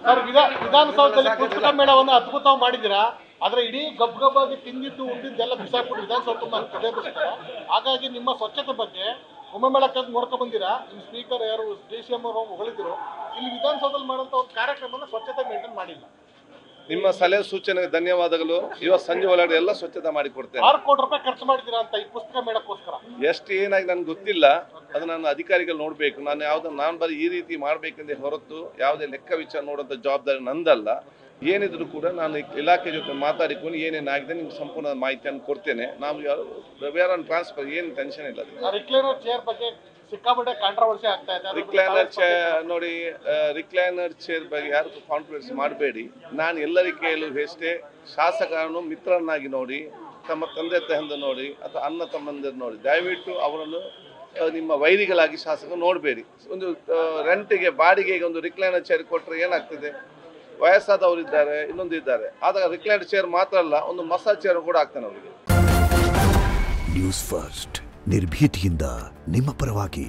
Sir ವಿಧಾನಸೌಧದಲ್ಲಿ ಪುಸ್ತಕ ಮೇಳವನ್ನು ಅದ್ಭುತವಾಗಿ ಮಾಡಿದ್ದೀರಾ. ಆದ್ರೆ ಇಡೀ ಗಬ್ಬಾಗಿ ತಿಂದಿದ್ದು ಉಂಡಿದ್ದೆಲ್ಲ ಬಿಸಾಕ್ಬಿಟ್ಟು ವಿಧಾನಸೌಧ ಪ್ರದೇಶಿಸ್ತಾರೆ. ಹಾಗಾಗಿ ನಿಮ್ಮ ಸ್ವಚ್ಛತೆ ಬಗ್ಗೆ ಕುಂಭಮೇಳಕ್ಕೆ ನೋಡ್ಕೊಂಡು ಬಂದಿರಾ. ನಿಮ್ಮ ಸ್ಪೀಕರ್ ಯಾರು DCM ಅವರು ಹೊಗಳಿದ್ರು. ಇಲ್ಲಿ ವಿಧಾನಸೌಧದಲ್ಲಿ ಮಾಡುವಂತ ಒಂದು ಕಾರ್ಯಕ್ರಮನ ಸ್ವಚ್ಛತೆ ಮೇಂಟೈನ್ ಮಾಡಿಲ್ಲ. ನಿಮ್ಮ ಸಲಹೆ ಸೂಚನೆಗೆ ಧನ್ಯವಾದಗಳು. ಇವತ್ತು ಸಂಜೆ ಒಳಗಡೆ ಎಲ್ಲ ಸ್ವಚ್ಛತೆ ಮಾಡಿ ಕೊಡ್ತೇನೆ. 6 ಕೋಟಿ ರೂಪಾಯಿ ಖರ್ಚು ಮಾಡಿದ್ದೀರಾ ಅಂತ ಈ ಪುಸ್ತಕ ಮೇಳಕ್ಕೋಸ್ಕರ. ಎಷ್ಟು ಏನಾಗಿ ನನ್ಗೆ ಗೊತ್ತಿಲ್ಲ, ಅದು ನನ್ನ ಅಧಿಕಾರಿಗಳು ನೋಡ್ಬೇಕು. ನಾನು ಬರೀ ಈ ರೀತಿ ಮಾಡ್ಬೇಕಂದ್ರೆ ಹೊರತು ಯಾವುದೇ ಲೆಕ್ಕ ವಿಚಾರ ನೋಡುವಂಥ ಜವಾಬ್ದಾರಿ ನಂದಲ್ಲ. ಏನಿದ್ರು ಕೂಡ ನಾನು ಇಲಾಖೆ ಜೊತೆ ಮಾತಾಡಿಕೊಂಡು ಏನೇನಾಗಿದೆ ನಿಮ್ಗೆ ಸಂಪೂರ್ಣ ಮಾಹಿತಿಯನ್ನು ಕೊಡ್ತೇನೆ. ನಾವು ವ್ಯವಹಾರ ಟ್ರಾನ್ಸ್ಫರ್ ಏನು ಟೆನ್ಷನ್ ಇಲ್ಲ. ರಿಕ್ಲೈನರ್ ಚೇರ್ ಬಗ್ಗೆ ಸಿಕ್ಕಾಪಟ್ಟೆ ಕಾಂಟ್ರವರ್ಸಿ ಆಗ್ತಾ ಇದೆ. ರಿಕ್ಲೈನರ್ ಚೇರ್ ನೋಡಿ, ರಿಕ್ಲೈನರ್ ಚೇರ್ ಬಗ್ಗೆ ಯಾರು ಕಾಂಟ್ರವರ್ಸಿ ಮಾಡಬೇಡಿ. ನಾನು ಎಲ್ಲರಿಗೂ ಕೇಳು ಅಷ್ಟೇ, ಶಾಸಕರನ್ನು ಮಿತ್ರರನ್ನಾಗಿ ನೋಡಿ, ತಮ್ಮ ತಂದೆ ತಾಯಿಯಿಂದ ನೋಡಿ ಅಥವಾ ಅಣ್ಣ ತಮ್ಮಂದಿರು ನೋಡಿ. ದಯವಿಟ್ಟು ಅವರನ್ನು ನಿಮ್ಮ ವೈರಿಗಳಾಗಿ ಶಾಸಕರು ನೋಡಬೇಡಿ. ಒಂದು ರೆಂಟಿಗೆ ಬಾಡಿಗೆಗೆ ಒಂದು ರಿಕ್ಲೈನರ್ ಚೇರ್ ಕೊಟ್ಟರೆ ಏನಾಗ್ತದೆ? ವಯಸ್ಸಾದವರು ಇದ್ದಾರೆ, ಇನ್ನೊಂದು ಇದ್ದಾರೆ. ಆದಾಗ ರಿಕ್ಲೈನರ್ ಚೇರ್ ಮಾತ್ರ ಅಲ್ಲ, ಒಂದು ಮಸಾಜ್ ಚೇರ್ ಕೂಡ ಆಗ್ತಾನೆ ಅವರಿಗೆ. ನ್ಯೂಸ್ ಫಸ್ಟ್ ನಿರ್ಭೀತಿಯಿಂದ ನಿಮ್ಮ ಪರವಾಗಿ.